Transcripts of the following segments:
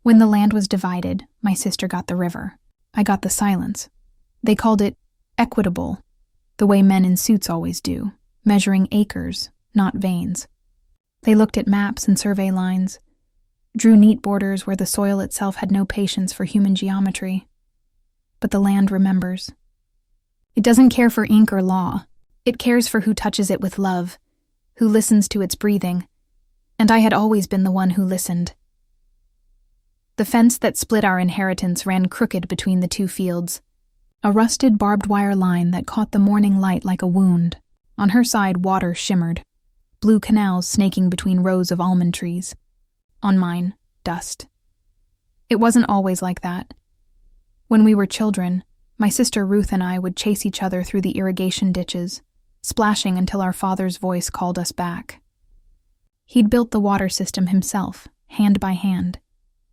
When the land was divided, my sister got the river. I got the silence. They called it equitable, the way men in suits always do, measuring acres, not veins. They looked at maps and survey lines, drew neat borders where the soil itself had no patience for human geometry. But the land remembers. It doesn't care for ink or law. It cares for who touches it with love, who listens to its breathing. And I had always been the one who listened. The fence that split our inheritance ran crooked between the two fields, a rusted barbed wire line that caught the morning light like a wound. On her side, water shimmered, blue canals snaking between rows of almond trees. On mine, dust. It wasn't always like that. When we were children, my sister Ruth and I would chase each other through the irrigation ditches, splashing until our father's voice called us back. He'd built the water system himself, hand by hand,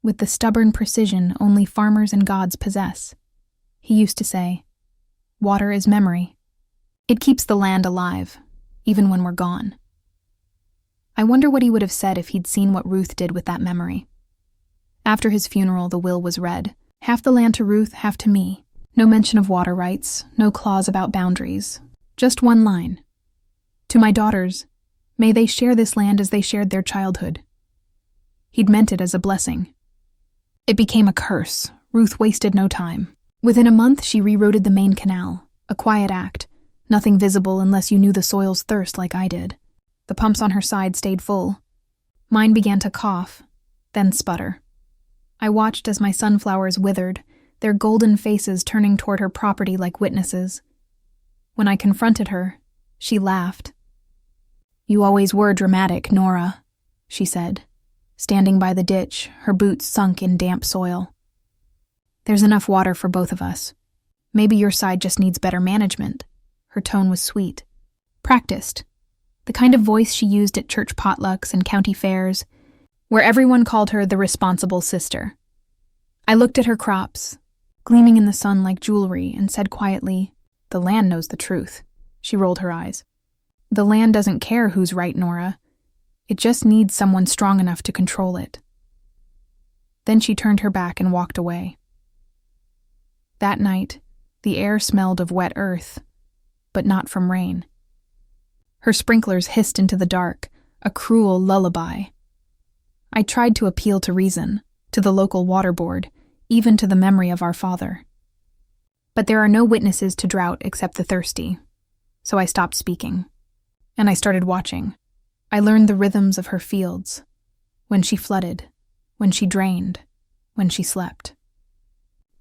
with the stubborn precision only farmers and gods possess. He used to say, "Water is memory. It keeps the land alive, even when we're gone." I wonder what he would have said if he'd seen what Ruth did with that memory. After his funeral, the will was read. Half the land to Ruth, half to me. No mention of water rights, no clause about boundaries. Just one line. To my daughters, may they share this land as they shared their childhood. He'd meant it as a blessing. It became a curse. Ruth wasted no time. Within a month, she rerouted the main canal, a quiet act, nothing visible unless you knew the soil's thirst like I did. The pumps on her side stayed full. Mine began to cough, then sputter. I watched as my sunflowers withered, their golden faces turning toward her property like witnesses. When I confronted her, she laughed. "You always were dramatic, Nora," she said, standing by the ditch, her boots sunk in damp soil. "There's enough water for both of us. Maybe your side just needs better management." Her tone was sweet. Practiced. The kind of voice she used at church potlucks and county fairs, where everyone called her the responsible sister. I looked at her crops, gleaming in the sun like jewelry, and said quietly, "The land knows the truth." She rolled her eyes. "The land doesn't care who's right, Nora. It just needs someone strong enough to control it." Then she turned her back and walked away. That night, the air smelled of wet earth, but not from rain. Her sprinklers hissed into the dark, a cruel lullaby. I tried to appeal to reason, to the local water board, even to the memory of our father. But there are no witnesses to drought except the thirsty, so I stopped speaking. And I started watching. I learned the rhythms of her fields, when she flooded, when she drained, when she slept.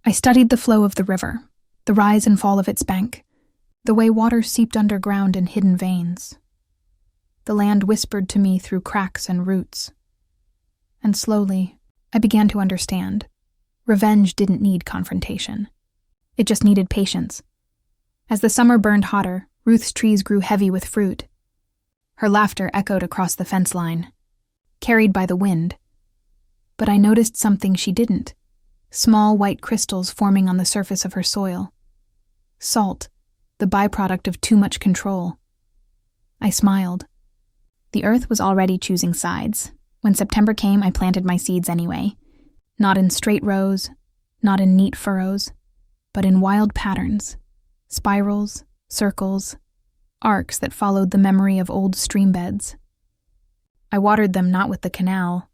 I studied the flow of the river, the rise and fall of its bank, the way water seeped underground in hidden veins. The land whispered to me through cracks and roots. And slowly, I began to understand. Revenge didn't need confrontation. It just needed patience. As the summer burned hotter, Ruth's trees grew heavy with fruit. Her laughter echoed across the fence line, carried by the wind. But I noticed something she didn't. Small white crystals forming on the surface of her soil. Salt, the byproduct of too much control. I smiled. The earth was already choosing sides. When September came, I planted my seeds anyway. Not in straight rows, not in neat furrows, but in wild patterns. Spirals, circles, arcs that followed the memory of old stream beds. I watered them not with the canal,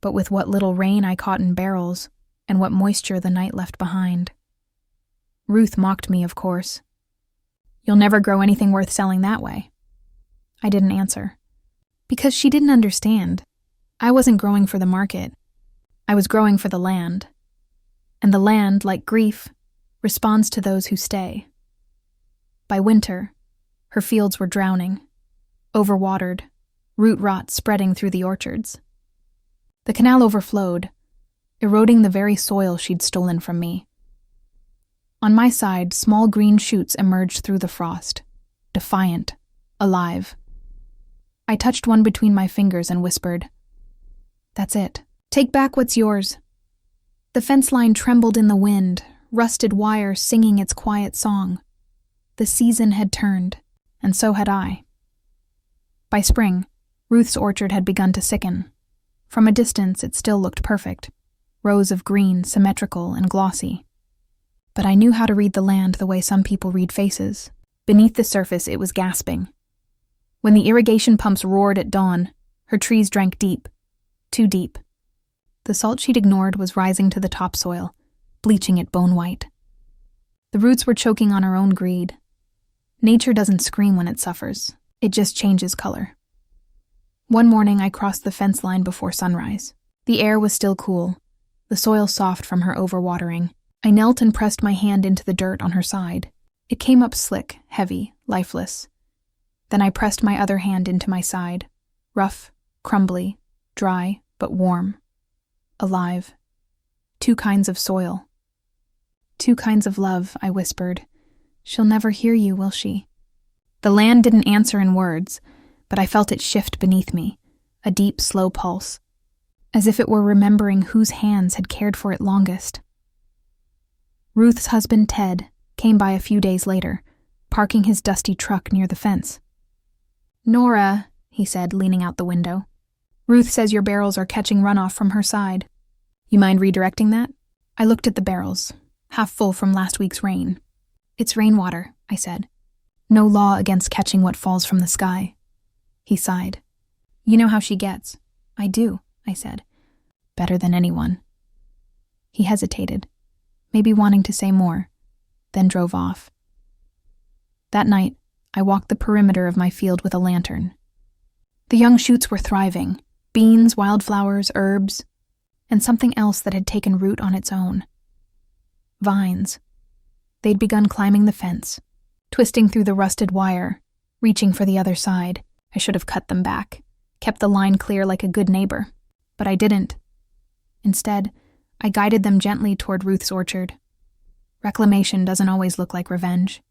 but with what little rain I caught in barrels and what moisture the night left behind. Ruth mocked me, of course. "You'll never grow anything worth selling that way." I didn't answer. Because she didn't understand. I wasn't growing for the market. I was growing for the land. And the land, like grief, responds to those who stay. By winter, her fields were drowning, overwatered, root rot spreading through the orchards. The canal overflowed, eroding the very soil she'd stolen from me. On my side, small green shoots emerged through the frost, defiant, alive. I touched one between my fingers and whispered, "That's it. Take back what's yours." The fence line trembled in the wind, rusted wire singing its quiet song. The season had turned, and so had I. By spring, Ruth's orchard had begun to sicken. From a distance, it still looked perfect. rows of green, symmetrical and glossy. But I knew how to read the land the way some people read faces. Beneath the surface, it was gasping. When the irrigation pumps roared at dawn, her trees drank deep, too deep. The salt she'd ignored was rising to the topsoil, bleaching it bone white. The roots were choking on her own greed. Nature doesn't scream when it suffers, it just changes color. One morning I crossed the fence line before sunrise. The air was still cool, the soil soft from her overwatering. I knelt and pressed my hand into the dirt on her side. It came up slick, heavy, lifeless. Then I pressed my other hand into my side, rough, crumbly, dry, but warm. Alive. 2 kinds of soil. 2 kinds of love, I whispered. She'll never hear you, will she? The land didn't answer in words, but I felt it shift beneath me, a deep, slow pulse, as if it were remembering whose hands had cared for it longest. Ruth's husband, Ted, came by a few days later, parking his dusty truck near the fence. "Nora," he said, leaning out the window, "Ruth says your barrels are catching runoff from her side. You mind redirecting that?" I looked at the barrels, half full from last week's rain. "It's rainwater," I said. "No law against catching what falls from the sky." He sighed. "You know how she gets." "I do," I said. "Better than anyone." He hesitated, maybe wanting to say more, then drove off. That night, I walked the perimeter of my field with a lantern. The young shoots were thriving, beans, wildflowers, herbs, and something else that had taken root on its own. Vines. They'd begun climbing the fence, twisting through the rusted wire, reaching for the other side. I should have cut them back, kept the line clear like a good neighbor, but I didn't. Instead, I guided them gently toward Ruth's orchard. Reclamation doesn't always look like revenge.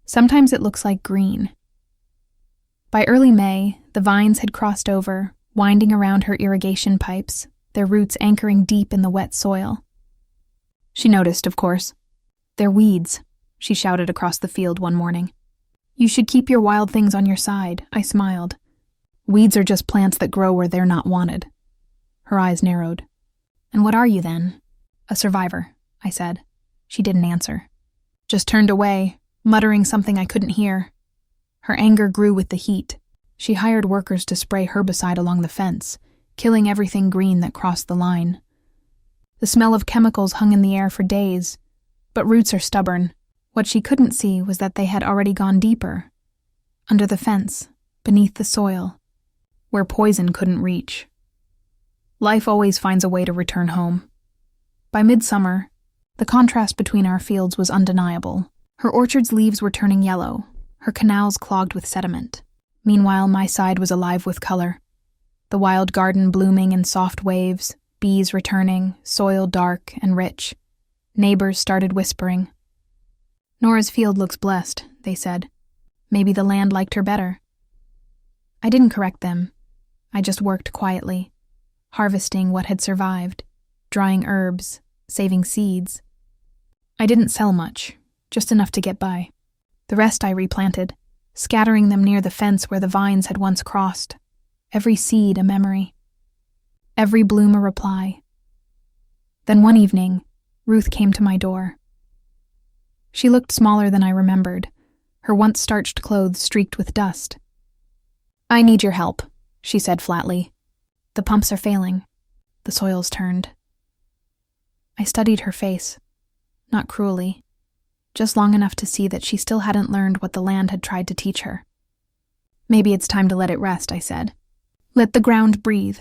Sometimes it looks like green. By early May, the vines had crossed over, winding around her irrigation pipes, their roots anchoring deep in the wet soil. She noticed, of course. "They're weeds," she shouted across the field one morning. "You should keep your wild things on your side," I smiled. "Weeds are just plants that grow where they're not wanted." Her eyes narrowed. "And what are you then?" "A survivor," I said. She didn't answer. Just turned away, muttering something I couldn't hear. Her anger grew with the heat. She hired workers to spray herbicide along the fence, killing everything green that crossed the line. The smell of chemicals hung in the air for days, but roots are stubborn. What she couldn't see was that they had already gone deeper, under the fence, beneath the soil, where poison couldn't reach. Life always finds a way to return home. By midsummer, the contrast between our fields was undeniable. Her orchard's leaves were turning yellow, her canals clogged with sediment. Meanwhile, my side was alive with color. The wild garden blooming in soft waves, bees returning, soil dark and rich. Neighbors started whispering. "Nora's field looks blessed," they said. "Maybe the land liked her better." I didn't correct them. I just worked quietly, harvesting what had survived, drying herbs, saving seeds. I didn't sell much, just enough to get by. The rest I replanted, scattering them near the fence where the vines had once crossed. Every seed a memory. Every bloom a reply. Then one evening, Ruth came to my door. She looked smaller than I remembered, her once starched clothes streaked with dust. "I need your help," she said flatly. "The pumps are failing. The soil's turned." I studied her face, not cruelly, just long enough to see that she still hadn't learned what the land had tried to teach her. "Maybe it's time to let it rest," I said. "Let the ground breathe."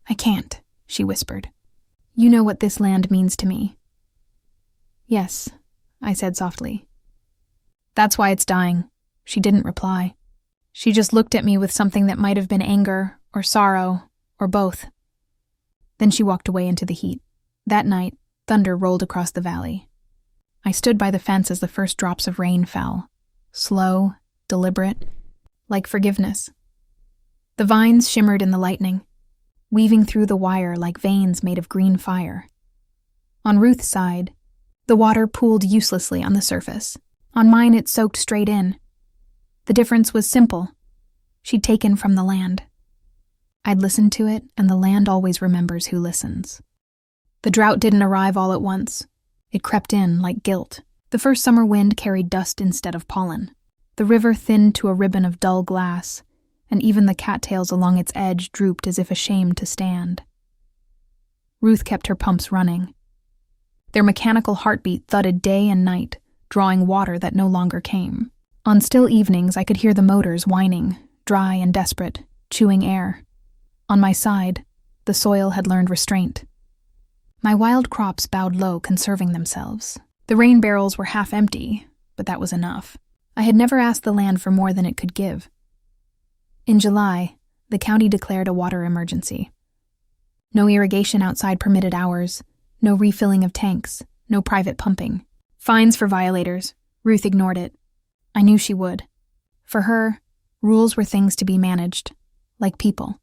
"I can't," she whispered. "You know what this land means to me." "Yes," I said softly. "That's why it's dying." She didn't reply. She just looked at me with something that might have been anger or sorrow or both. Then she walked away into the heat. That night, thunder rolled across the valley. I stood by the fence as the first drops of rain fell, slow, deliberate, like forgiveness. The vines shimmered in the lightning, weaving through the wire like veins made of green fire. On Ruth's side, the water pooled uselessly on the surface. On mine, it soaked straight in. The difference was simple. She'd taken from the land. I'd listened to it, and the land always remembers who listens. The drought didn't arrive all at once. It crept in like guilt. The first summer wind carried dust instead of pollen. The river thinned to a ribbon of dull glass, and even the cattails along its edge drooped as if ashamed to stand. Ruth kept her pumps running. Their mechanical heartbeat thudded day and night, drawing water that no longer came. On still evenings, I could hear the motors whining, dry and desperate, chewing air. On my side, the soil had learned restraint. My wild crops bowed low, conserving themselves. The rain barrels were half empty, but that was enough. I had never asked the land for more than it could give. In July, the county declared a water emergency. No irrigation outside permitted hours, no refilling of tanks, no private pumping. Fines for violators. Ruth ignored it. I knew she would. For her, rules were things to be managed, like people.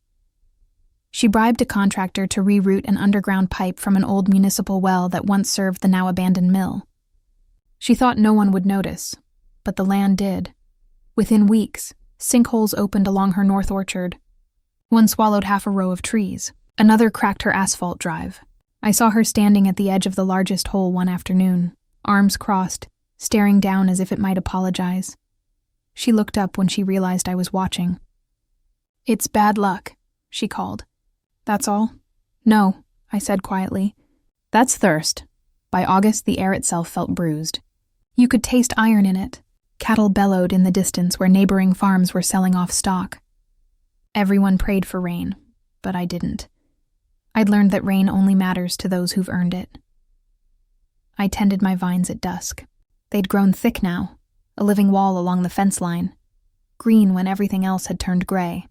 She bribed a contractor to reroute an underground pipe from an old municipal well that once served the now-abandoned mill. She thought no one would notice, but the land did. Within weeks, sinkholes opened along her north orchard. One swallowed half a row of trees. Another cracked her asphalt drive. I saw her standing at the edge of the largest hole one afternoon, arms crossed, staring down as if it might apologize. She looked up when she realized I was watching. "It's bad luck," she called. "That's all?" "No," I said quietly. "That's thirst." By August, the air itself felt bruised. You could taste iron in it. Cattle bellowed in the distance where neighboring farms were selling off stock. Everyone prayed for rain, but I didn't. I'd learned that rain only matters to those who've earned it. I tended my vines at dusk. They'd grown thick now, a living wall along the fence line, green when everything else had turned gray.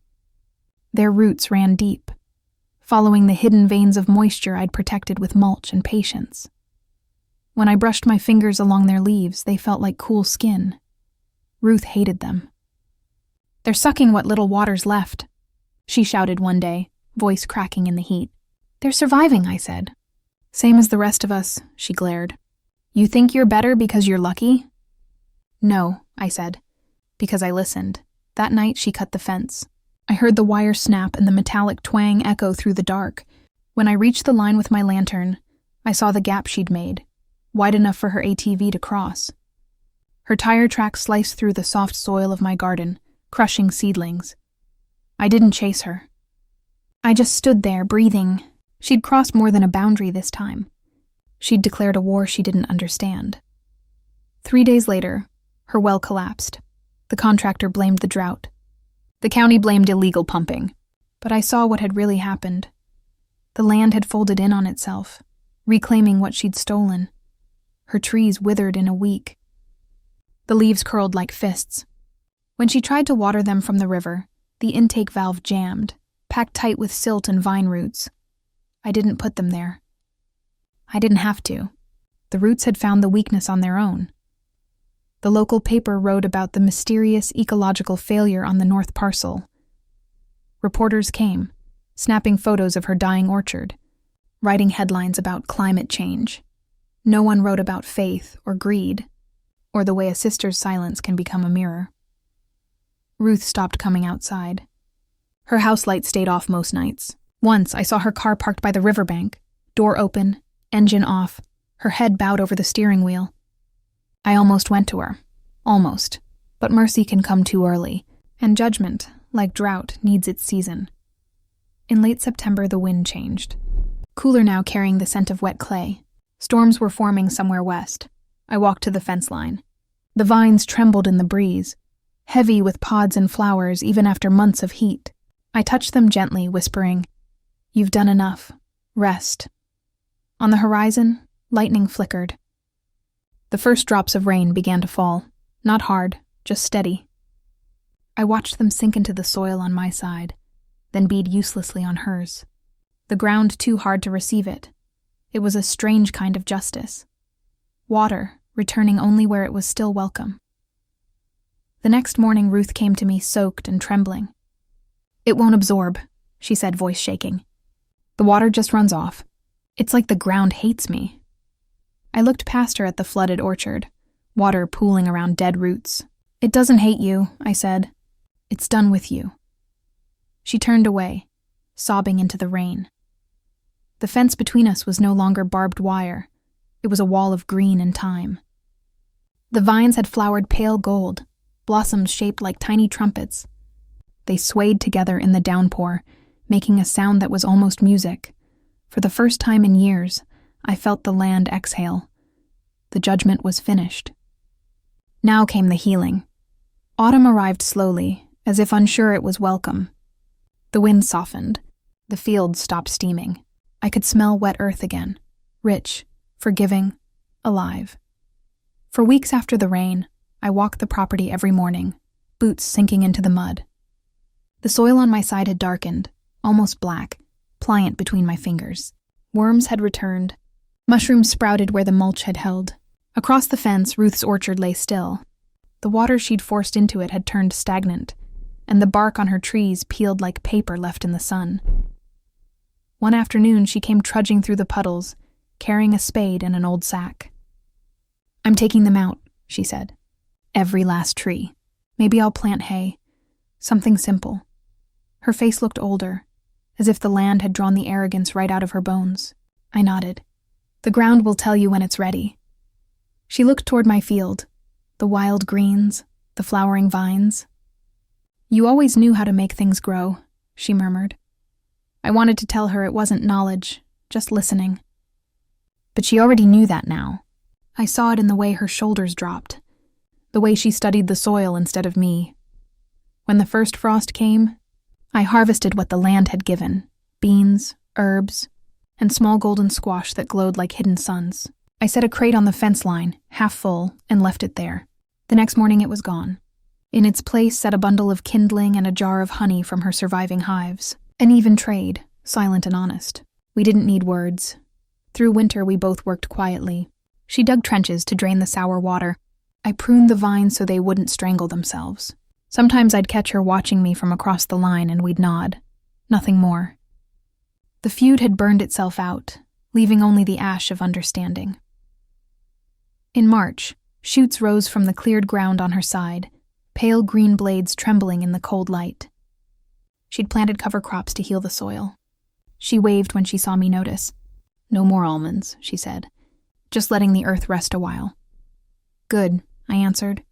Their roots ran deep, following the hidden veins of moisture I'd protected with mulch and patience. When I brushed my fingers along their leaves, they felt like cool skin. Ruth hated them. "They're sucking what little water's left," she shouted one day, voice cracking in the heat. "They're surviving," I said. "Same as the rest of us," she glared. "You think you're better because you're lucky?" "No," I said, because I listened. That night she cut the fence. I heard the wire snap and the metallic twang echo through the dark. When I reached the line with my lantern, I saw the gap she'd made, wide enough for her ATV to cross. Her tire tracks sliced through the soft soil of my garden, crushing seedlings. I didn't chase her. I just stood there, breathing. She'd crossed more than a boundary this time. She'd declared a war she didn't understand. 3 days later, her well collapsed. The contractor blamed the drought. The county blamed illegal pumping. But I saw what had really happened. The land had folded in on itself, reclaiming what she'd stolen. Her trees withered in a week. The leaves curled like fists. When she tried to water them from the river, the intake valve jammed, packed tight with silt and vine roots. I didn't put them there. I didn't have to. The roots had found the weakness on their own. The local paper wrote about the mysterious ecological failure on the north parcel. Reporters came, snapping photos of her dying orchard, writing headlines about climate change. No one wrote about faith or greed, or the way a sister's silence can become a mirror. Ruth stopped coming outside. Her house light stayed off most nights. Once I saw her car parked by the riverbank, door open, engine off, her head bowed over the steering wheel. I almost went to her. Almost. But mercy can come too early, and judgment, like drought, needs its season. In late September, the wind changed. Cooler now, carrying the scent of wet clay. Storms were forming somewhere west. I walked to the fence line. The vines trembled in the breeze, heavy with pods and flowers even after months of heat. I touched them gently, whispering, "You've done enough. Rest." On the horizon, lightning flickered. The first drops of rain began to fall, not hard, just steady. I watched them sink into the soil on my side, then bead uselessly on hers. The ground too hard to receive it. It was a strange kind of justice. Water, returning only where it was still welcome. The next morning, Ruth came to me soaked and trembling. "It won't absorb," she said, voice shaking. "The water just runs off. It's like the ground hates me." I looked past her at the flooded orchard, water pooling around dead roots. "It doesn't hate you," I said. "It's done with you." She turned away, sobbing into the rain. The fence between us was no longer barbed wire. It was a wall of green and time. The vines had flowered pale gold, blossoms shaped like tiny trumpets. They swayed together in the downpour, making a sound that was almost music. For the first time in years, I felt the land exhale. The judgment was finished. Now came the healing. Autumn arrived slowly, as if unsure it was welcome. The wind softened. The fields stopped steaming. I could smell wet earth again, rich, forgiving, alive. For weeks after the rain, I walked the property every morning, boots sinking into the mud. The soil on my side had darkened, almost black, pliant between my fingers. Worms had returned. Mushrooms sprouted where the mulch had held. Across the fence, Ruth's orchard lay still. The water she'd forced into it had turned stagnant, and the bark on her trees peeled like paper left in the sun. One afternoon, she came trudging through the puddles, carrying a spade and an old sack. "I'm taking them out," she said. "Every last tree. Maybe I'll plant hay. Something simple." Her face looked older, as if the land had drawn the arrogance right out of her bones. I nodded. "The ground will tell you when it's ready." She looked toward my field, the wild greens, the flowering vines. "You always knew how to make things grow," she murmured. I wanted to tell her it wasn't knowledge, just listening. But she already knew that now. I saw it in the way her shoulders dropped, the way she studied the soil instead of me. When the first frost came, I harvested what the land had given: beans, herbs, and small golden squash that glowed like hidden suns. I set a crate on the fence line, half full, and left it there. The next morning it was gone. In its place sat a bundle of kindling and a jar of honey from her surviving hives. An even trade, silent and honest. We didn't need words. Through winter we both worked quietly. She dug trenches to drain the sour water. I pruned the vines so they wouldn't strangle themselves. Sometimes I'd catch her watching me from across the line and we'd nod. Nothing more. The feud had burned itself out, leaving only the ash of understanding. In March, shoots rose from the cleared ground on her side, pale green blades trembling in the cold light. She'd planted cover crops to heal the soil. She waved when she saw me notice. "No more almonds," she said. "Just letting the earth rest a while." "Good," I answered.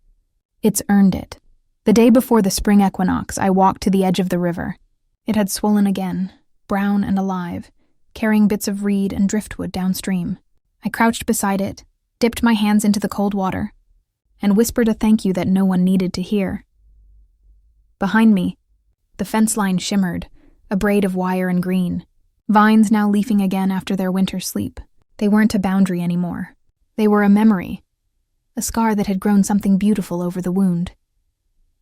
"It's earned it." The day before the spring equinox, I walked to the edge of the river. It had swollen again, brown and alive, carrying bits of reed and driftwood downstream. I crouched beside it, dipped my hands into the cold water, and whispered a thank you that no one needed to hear. Behind me, the fence line shimmered, a braid of wire and green, vines now leafing again after their winter sleep. They weren't a boundary anymore. They were a memory, a scar that had grown something beautiful over the wound.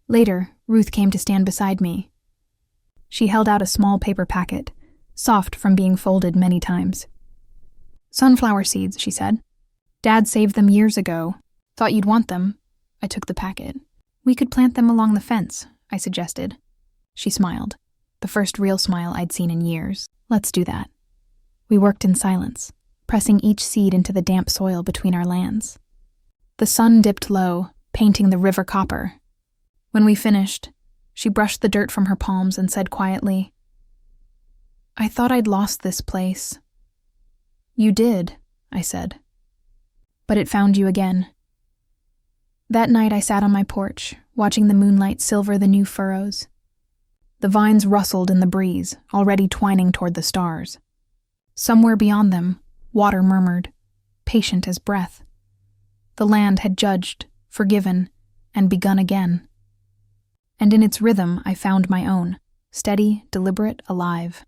Later, Ruth came to stand beside me. She held out a small paper packet, soft from being folded many times. "Sunflower seeds," she said. "Dad saved them years ago. Thought you'd want them." I took the packet. "We could plant them along the fence," I suggested. She smiled, the first real smile I'd seen in years. "Let's do that." We worked in silence, pressing each seed into the damp soil between our lands. The sun dipped low, painting the river copper. When we finished, she brushed the dirt from her palms and said quietly, "I thought I'd lost this place." "You did," I said. "But it found you again." That night I sat on my porch, watching the moonlight silver the new furrows. The vines rustled in the breeze, already twining toward the stars. Somewhere beyond them, water murmured, patient as breath. The land had judged, forgiven, and begun again. And in its rhythm I found my own, steady, deliberate, alive.